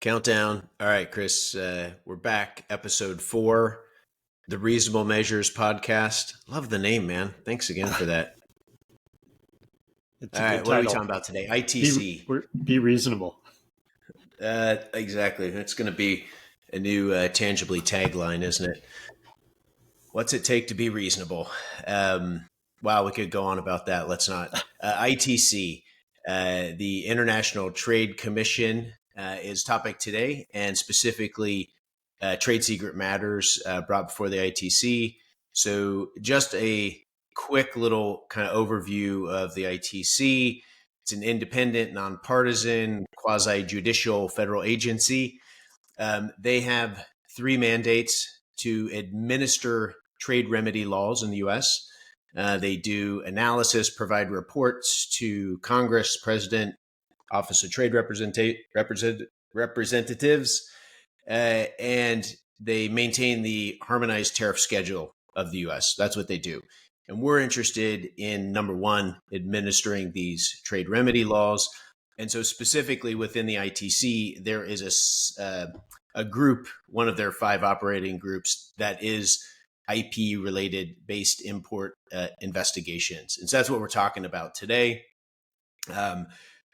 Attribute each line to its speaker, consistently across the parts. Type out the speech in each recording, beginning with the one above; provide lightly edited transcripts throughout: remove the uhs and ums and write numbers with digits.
Speaker 1: Countdown. All right, Chris, we're back. Episode 4, the Reasonable Measures podcast. Love the name, man. Thanks again for that.
Speaker 2: It's
Speaker 1: All
Speaker 2: a
Speaker 1: right,
Speaker 2: good
Speaker 1: what are we
Speaker 2: title.
Speaker 1: talking about today? ITC.
Speaker 2: Be reasonable.
Speaker 1: Exactly. It's going to be a new Tangibly tagline, isn't it? What's it take to be reasonable? Wow, we could go on about that. Let's not. ITC, the International Trade Commission, is topic today, and specifically trade secret matters brought before the ITC. So just a quick little kind of overview of the ITC. It's an independent, nonpartisan, quasi-judicial federal agency. They have 3 mandates to administer trade remedy laws in the U.S. They do analysis, provide reports to Congress, President, Office of Trade Representatives, and they maintain the harmonized tariff schedule of the U.S. That's what they do. And we're interested in, number one, administering these trade remedy laws. And so specifically within the ITC, there is a group, one of their 5 operating groups, that is IP-related based import investigations. And so that's what we're talking about today.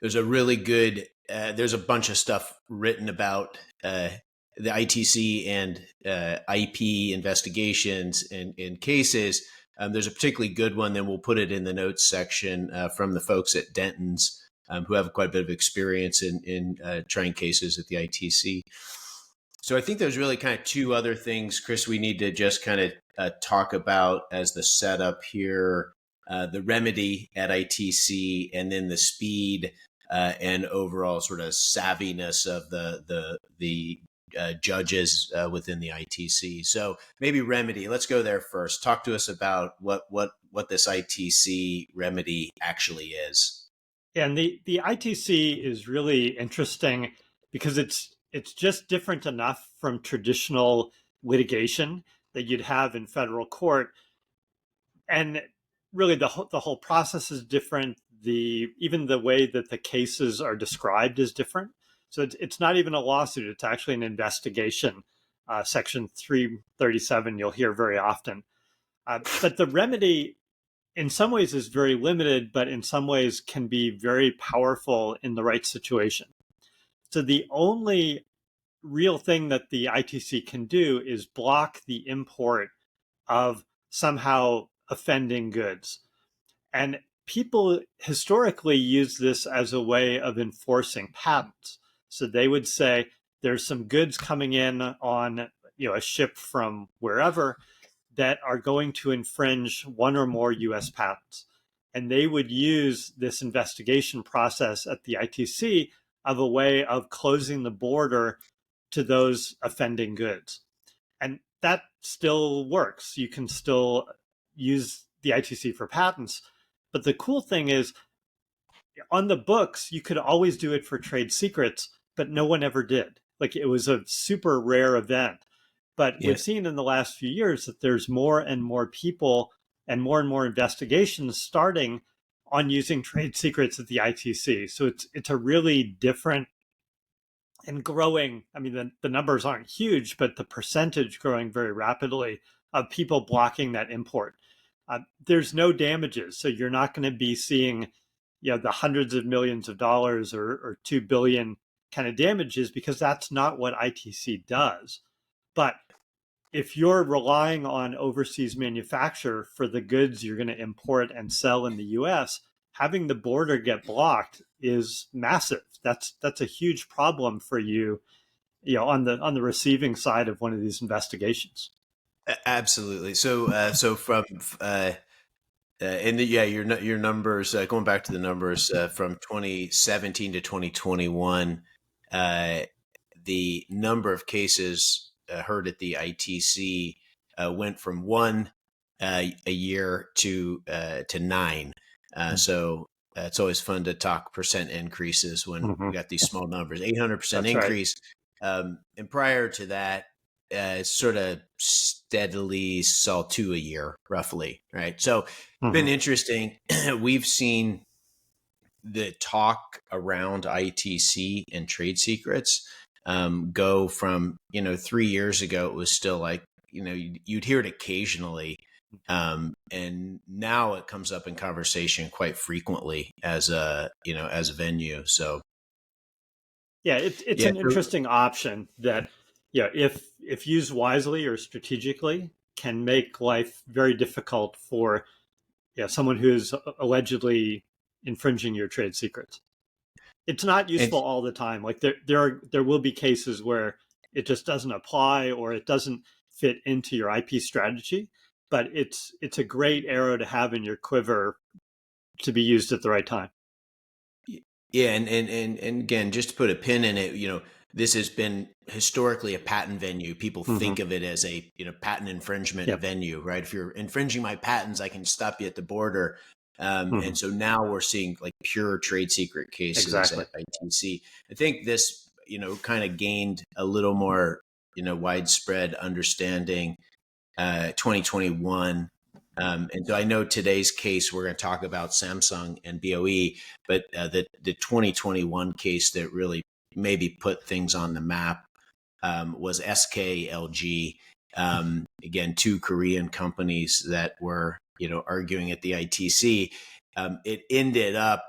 Speaker 1: There's a really good, there's a bunch of stuff written about the ITC and IP investigations and cases. There's a particularly good one, then we'll put it in the notes section from the folks at Denton's who have quite a bit of experience in trying cases at the ITC. So I think there's really kind of 2 other things, Chris, we need to just kind of talk about as the setup here. The remedy at ITC, and then the speed and overall sort of savviness of the judges within the ITC. So maybe remedy. Let's go there first. Talk to us about what this ITC remedy actually is.
Speaker 2: And the ITC is really interesting because it's just different enough from traditional litigation that you'd have in federal court, and really the whole process is different. Even the way that the cases are described is different. So it's not even a lawsuit; it's actually an investigation. Section 337 you'll hear very often, but the remedy, in some ways, is very limited, but in some ways can be very powerful in the right situation. So the only real thing that the ITC can do is block the import of somehow offending goods. And people historically use this as a way of enforcing patents. So they would say there's some goods coming in on a ship from wherever that are going to infringe one or more US patents. And they would use this investigation process at the ITC of a way of closing the border to those offending goods. And that still works. You can still use the ITC for patents. But the cool thing is, on the books, you could always do it for trade secrets, but no one ever did. Like, it was a super rare event. But we've seen in the last few years that there's more and more people and more investigations starting on using trade secrets at the ITC. So it's a really different and growing. I mean, the numbers aren't huge, but the percentage growing very rapidly of people blocking that import. There's no damages, so you're not going to be seeing, the hundreds of millions of dollars or 2 billion kind of damages, because that's not what ITC does. But if you're relying on overseas manufacture for the goods you're going to import and sell in the US, having the border get blocked is massive. That's a huge problem for you, on the receiving side of one of these investigations.
Speaker 1: Absolutely. So from your numbers, going back to the numbers from 2017 to 2021, the number of cases heard at the ITC went from 1 a year to 9. So it's always fun to talk percent increases when we got these small numbers. 800% increase. Right. And prior to that, sort of steadily saw 2 a year, roughly, right? So it's been interesting. We've seen the talk around ITC and trade secrets go from, 3 years ago, it was still like, you'd hear it occasionally. And now it comes up in conversation quite frequently as as a venue. So
Speaker 2: Yeah, it's
Speaker 1: yeah.
Speaker 2: an interesting option that, if used wisely or strategically, can make life very difficult for someone who's allegedly infringing your trade secrets. It's not
Speaker 1: And
Speaker 2: useful all the time. Like there will be cases where it just doesn't apply or it doesn't fit into your IP strategy, but it's a great arrow to have in your quiver to be used at the right time.
Speaker 1: yeah, and again, just to put a pin in it, this has been historically a patent venue. People
Speaker 2: Mm-hmm.
Speaker 1: think of it as a, patent infringement
Speaker 2: Yep.
Speaker 1: venue, right? If you're infringing my patents, I can stop you at the border.
Speaker 2: Mm-hmm.
Speaker 1: And so now we're seeing like pure trade secret cases
Speaker 2: Exactly.
Speaker 1: at ITC. I think this, kind of gained a little more, widespread understanding 2021. And so I know today's case, we're going to talk about Samsung and BOE, but the 2021 case that really maybe put things on the map was SKLG. Again, two Korean companies that were, arguing at the ITC. It ended up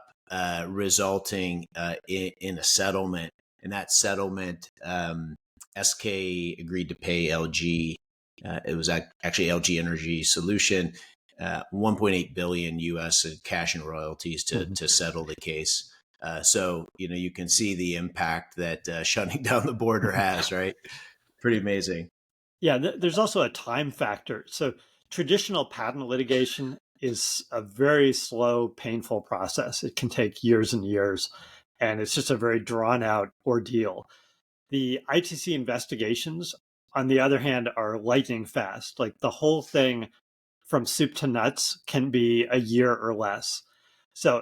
Speaker 1: resulting in a settlement. And that settlement, SK agreed to pay LG. It was actually LG Energy Solution, 1.8 billion US in cash and royalties
Speaker 2: Mm-hmm.
Speaker 1: to settle the case. So you can see the impact that shutting down the border has, right? Pretty amazing.
Speaker 2: Yeah, there's also a time factor. So traditional patent litigation is a very slow, painful process. It can take years and years, and it's just a very drawn out ordeal. The ITC investigations, on the other hand, are lightning fast. Like the whole thing from soup to nuts can be a year or less. So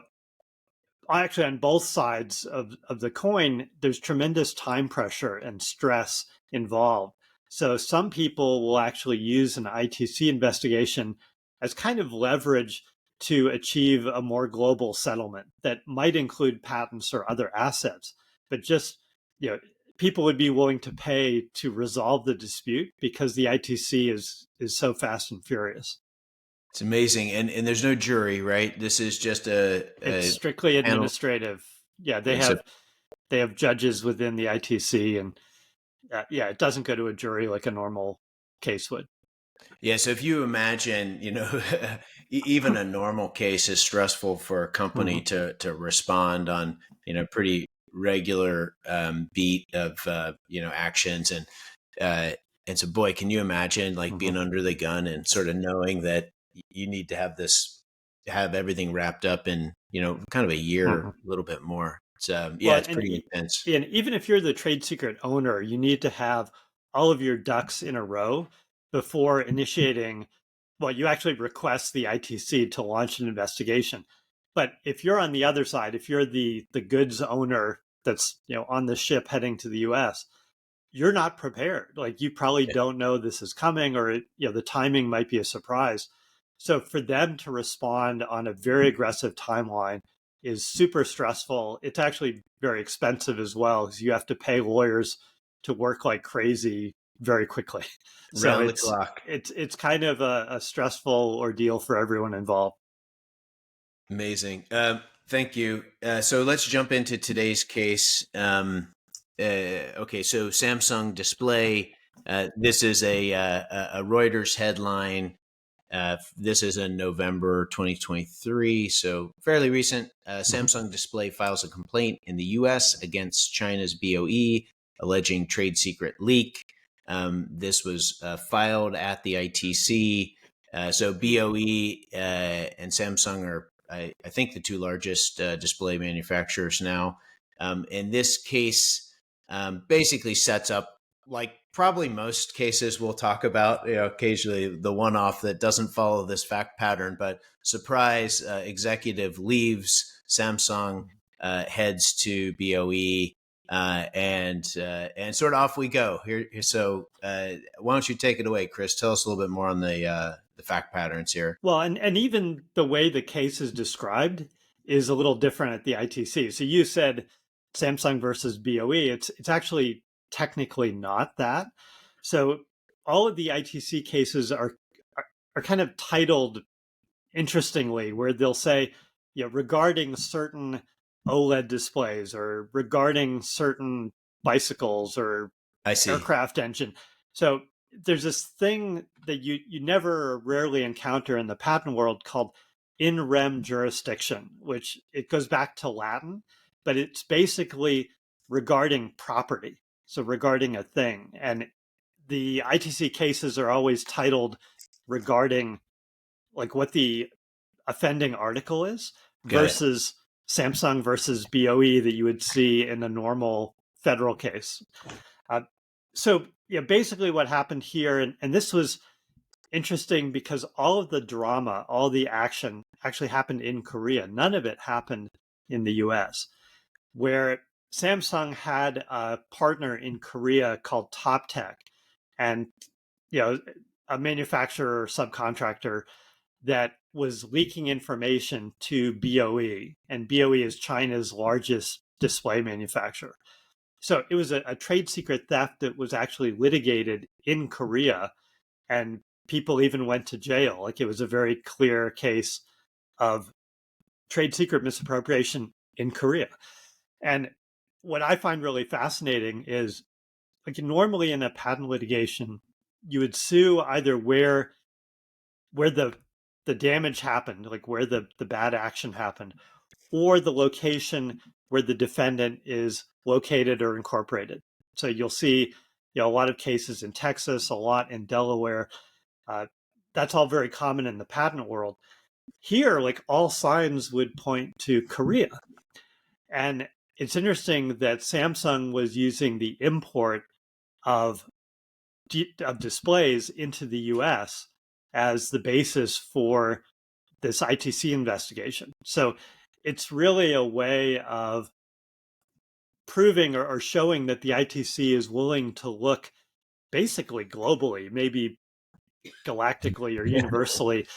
Speaker 2: actually on both sides of the coin, there's tremendous time pressure and stress involved. So some people will actually use an ITC investigation as kind of leverage to achieve a more global settlement that might include patents or other assets, but just, you know, people would be willing to pay to resolve the dispute because the ITC is so fast and furious.
Speaker 1: It's amazing. And there's no jury, right? This is just
Speaker 2: It's
Speaker 1: a
Speaker 2: strictly
Speaker 1: panel.
Speaker 2: administrative. Yeah,
Speaker 1: Yeah. So
Speaker 2: they have judges within the ITC, and it doesn't go to a jury like a normal case would.
Speaker 1: yeah. So if you imagine, even a normal case is stressful for a company
Speaker 2: Mm-hmm.
Speaker 1: to respond on, pretty regular beat of actions. And so, boy, can you imagine like
Speaker 2: Mm-hmm.
Speaker 1: being under the gun and sort of knowing that you need to have everything wrapped up in, kind of a year,
Speaker 2: Mm-hmm.
Speaker 1: a little bit more. It's yeah,
Speaker 2: Well,
Speaker 1: it's pretty intense.
Speaker 2: and even if you're the trade secret owner, you need to have all of your ducks in a row before initiating. Well, you actually request the ITC to launch an investigation. But if you're on the other side, if you're the goods owner that's on the ship heading to the U.S., you're not prepared. Like you probably
Speaker 1: Yeah.
Speaker 2: don't know this is coming, or the timing might be a surprise. So for them to respond on a very aggressive timeline is super stressful. It's actually very expensive as well because you have to pay lawyers to work like crazy very quickly. So
Speaker 1: Round the
Speaker 2: it's
Speaker 1: clock.
Speaker 2: it's kind of a stressful ordeal for everyone involved.
Speaker 1: Amazing. Thank you. So let's jump into today's case. Okay, so Samsung Display. This is a Reuters headline. This is in November 2023, so fairly recent.
Speaker 2: Mhm.
Speaker 1: Samsung Display files a complaint in the U.S. against China's BOE, alleging trade secret leak. This was filed at the ITC. So BOE and Samsung are, I think, the two largest display manufacturers now. And this case basically sets up, like probably most cases we'll talk about, occasionally the one-off that doesn't follow this fact pattern, but surprise, executive leaves Samsung, heads to BOE, and sort of off we go here. So why don't you take it away, Chris? Tell us a little bit more on the fact patterns here.
Speaker 2: Well, and even the way the case is described is a little different at the ITC. So you said Samsung versus BOE. It's actually technically not that. So all of the ITC cases are kind of titled interestingly, where they'll say, regarding certain OLED displays or regarding certain bicycles or
Speaker 1: I see.
Speaker 2: aircraft engine. So there's this thing that you never or rarely encounter in the patent world called in rem jurisdiction, which it goes back to Latin, but it's basically regarding property. So regarding a thing. And the ITC cases are always titled regarding like what the offending article is
Speaker 1: Got it.
Speaker 2: versus Samsung versus BOE that you would see in a normal federal case. Uh, so basically what happened here, and this was interesting because all of the drama, all the action actually happened in Korea. None of it happened in the US, where Samsung had a partner in Korea called Top Tech, and a manufacturer or subcontractor that was leaking information to BOE, and BOE is China's largest display manufacturer. So it was a trade secret theft that was actually litigated in Korea, and people even went to jail. Like it was a very clear case of trade secret misappropriation in Korea. And what I find really fascinating is like normally in a patent litigation, you would sue either where the damage happened, like where the bad action happened, or the location where the defendant is located or incorporated. So you'll see, a lot of cases in Texas, a lot in Delaware. That's all very common in the patent world. Here, like all signs would point to Korea. And it's interesting that Samsung was using the import of displays into the US as the basis for this ITC investigation. So it's really a way of proving or showing that the ITC is willing to look basically globally, maybe galactically or universally.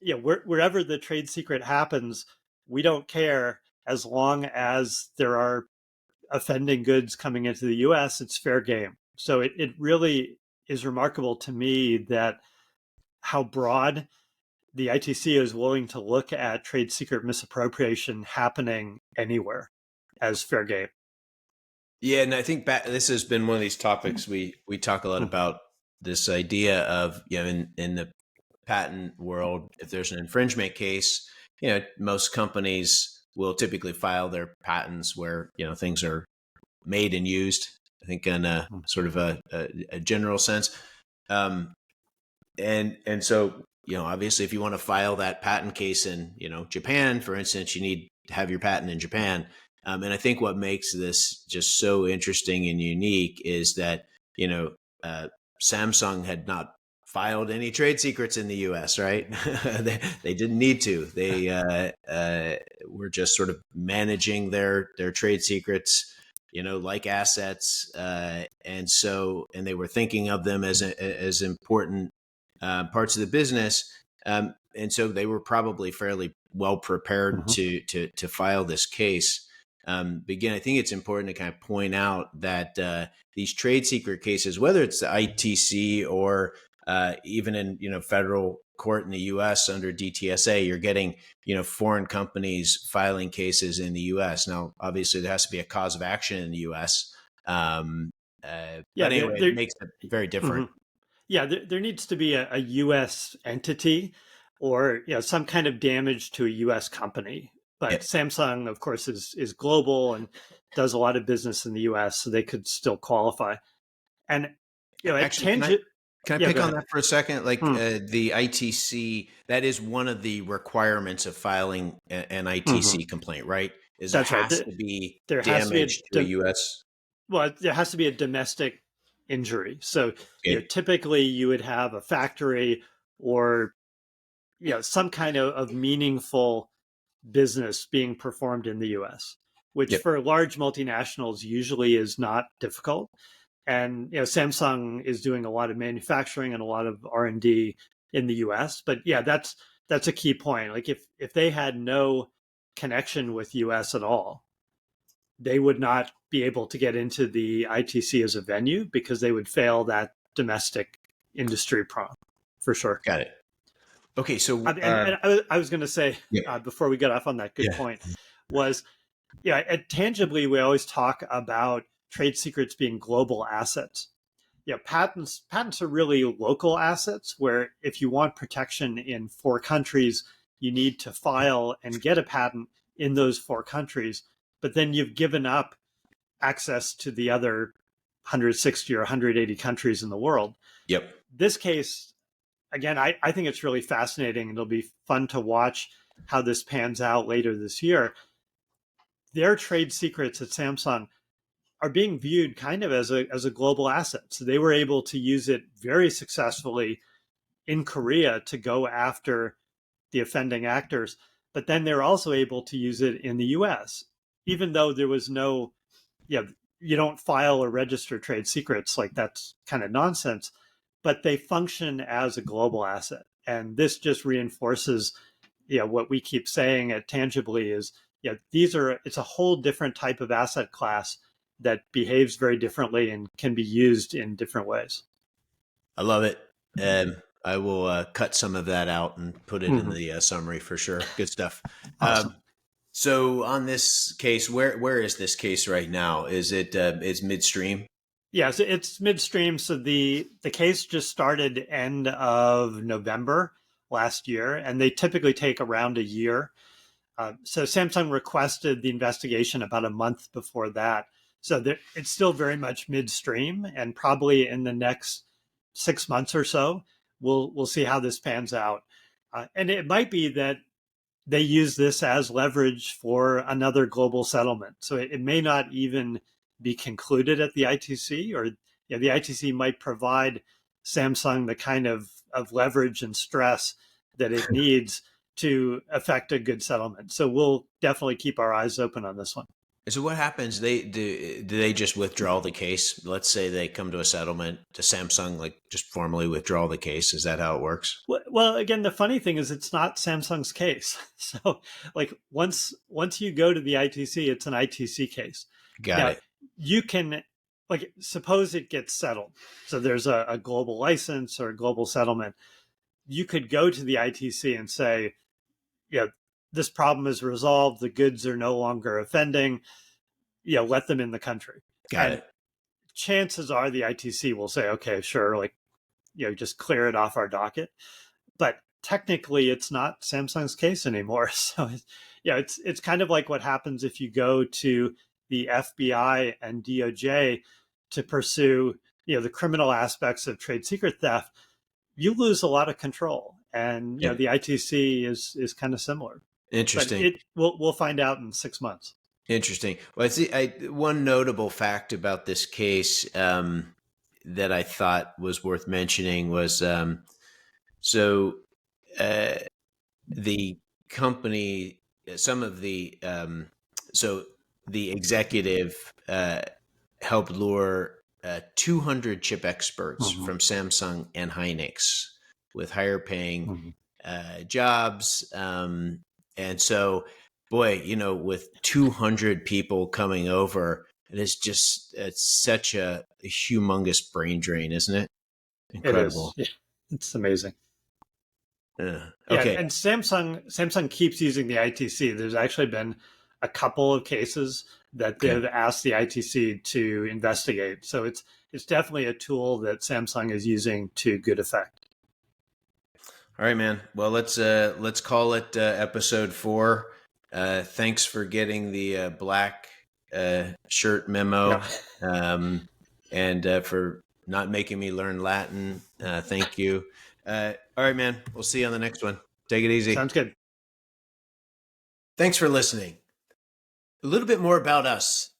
Speaker 2: Wherever the trade secret happens, we don't care as long as there are offending goods coming into the US, it's fair game. So it really is remarkable to me that how broad the ITC is willing to look at trade secret misappropriation happening anywhere as fair game.
Speaker 1: Yeah, and I think this has been one of these topics we talk a lot about, this idea of in the patent world, if there's an infringement case, most companies will typically file their patents where things are made and used. I think in a sort of a general sense, and so obviously if you want to file that patent case in Japan, for instance, you need to have your patent in Japan. And I think what makes this just so interesting and unique is that Samsung had not filed any trade secrets in the U.S., right? they didn't need to. They were just sort of managing their trade secrets, like assets, and they were thinking of them as important parts of the business, and so they were probably fairly well prepared to file this case. But again, I think it's important to kind of point out that these trade secret cases, whether it's the ITC or even in federal court in the U.S. under DTSA, you're getting foreign companies filing cases in the U.S. Now, obviously, there has to be a cause of action in the U.S. But anyway, it makes it very different.
Speaker 2: Yeah, there needs to be a U.S. entity or some kind of damage to a U.S. company. But Samsung, of course, is global and does a lot of business in the U.S., so they could still qualify. And
Speaker 1: actually, can I pick on that for a second? Like the ITC, that is one of the requirements of filing an ITC complaint, right?
Speaker 2: That's right.
Speaker 1: To be
Speaker 2: there
Speaker 1: damage
Speaker 2: has to be
Speaker 1: to a U.S.
Speaker 2: Well, there has to be a domestic injury. So typically you would have a factory or some kind of meaningful business being performed in the US, which for large multinationals usually is not difficult. And Samsung is doing a lot of manufacturing and a lot of R&D in the US. But that's a key point. Like if they had no connection with US at all, they would not be able to get into the ITC as a venue because they would fail that domestic industry prong, for sure.
Speaker 1: Got it. Okay, so
Speaker 2: And I was going to say, before we get off on that good point, was, at Tangibly, we always talk about trade secrets being global assets. Patents are really local assets where if you want protection in 4 countries, you need to file and get a patent in those 4 countries, but then you've given up access to the other 160 or 180 countries in the world.
Speaker 1: Yep.
Speaker 2: This case, again, I think it's really fascinating, and it'll be fun to watch how this pans out later this year. Their trade secrets at Samsung are being viewed kind of as a global asset. So they were able to use it very successfully in Korea to go after the offending actors, but then they're also able to use it in the US, even though there was no, you don't file or register trade secrets, like that's kind of nonsense, but they function as a global asset. And this just reinforces, what we keep saying at Tangibly is, it's a whole different type of asset class that behaves very differently and can be used in different ways.
Speaker 1: I love it. I will cut some of that out and put it in the summary for sure. Good stuff.
Speaker 2: Awesome.
Speaker 1: So on this case, where is this case right now? Is it is midstream?
Speaker 2: Yeah, so it's midstream. So the case just started end of November last year, and they typically take around a year. So Samsung requested the investigation about a month before that. So it's still very much midstream, and probably in the next 6 months or so, we'll see how this pans out. And it might be that they use this as leverage for another global settlement. So it may not even be concluded at the ITC, or the ITC might provide Samsung the kind of leverage and stress that it needs to affect a good settlement. So we'll definitely keep our eyes open on this one.
Speaker 1: So what happens? Do they just withdraw the case? Let's say they come to a settlement to Samsung, like just formally withdraw the case. Is that how it works?
Speaker 2: Well, again, the funny thing is it's not Samsung's case. So like once you go to the ITC, it's an ITC case.
Speaker 1: Got it.
Speaker 2: You can, like, suppose it gets settled. So there's a global license or a global settlement. You could go to the ITC and say, this problem is resolved. The goods are no longer offending. Let them in the country.
Speaker 1: Got it.
Speaker 2: Chances are the ITC will say, okay, sure, like, just clear it off our docket. But technically, it's not Samsung's case anymore. So, it's kind of like what happens if you go to the FBI and DOJ to pursue, the criminal aspects of trade secret theft. You lose a lot of control, and the ITC is kind of similar.
Speaker 1: Interesting.
Speaker 2: But we'll find out in 6 months.
Speaker 1: Interesting. Well, one notable fact about this case that I thought was worth mentioning was the company, some of the the executive helped lure 200 chip experts from Samsung and Hynix with higher paying jobs. And so, boy, with 200 people coming over, it's such a humongous brain drain, isn't it? Incredible.
Speaker 2: It is. Yeah, it's amazing.
Speaker 1: Okay.
Speaker 2: Yeah, and Samsung keeps using the ITC. There's actually been a couple of cases that they've asked the ITC to investigate. So it's definitely a tool that Samsung is using to good effect.
Speaker 1: All right, man. Well, let's call it episode 4. Thanks for getting the black shirt memo, and for not making me learn Latin. Thank you. All right, man. We'll see you on the next one. Take it easy.
Speaker 2: Sounds good.
Speaker 1: Thanks for listening. A little bit more about us.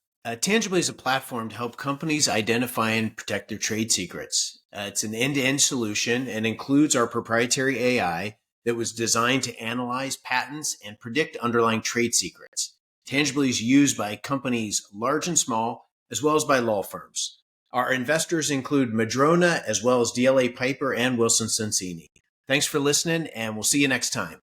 Speaker 1: Tangibly is a platform to help companies identify and protect their trade secrets. It's an end-to-end solution and includes our proprietary AI that was designed to analyze patents and predict underlying trade secrets. Tangibly is used by companies large and small, as well as by law firms. Our investors include Madrona, as well as DLA Piper and Wilson Sonsini. Thanks for listening, and we'll see you next time.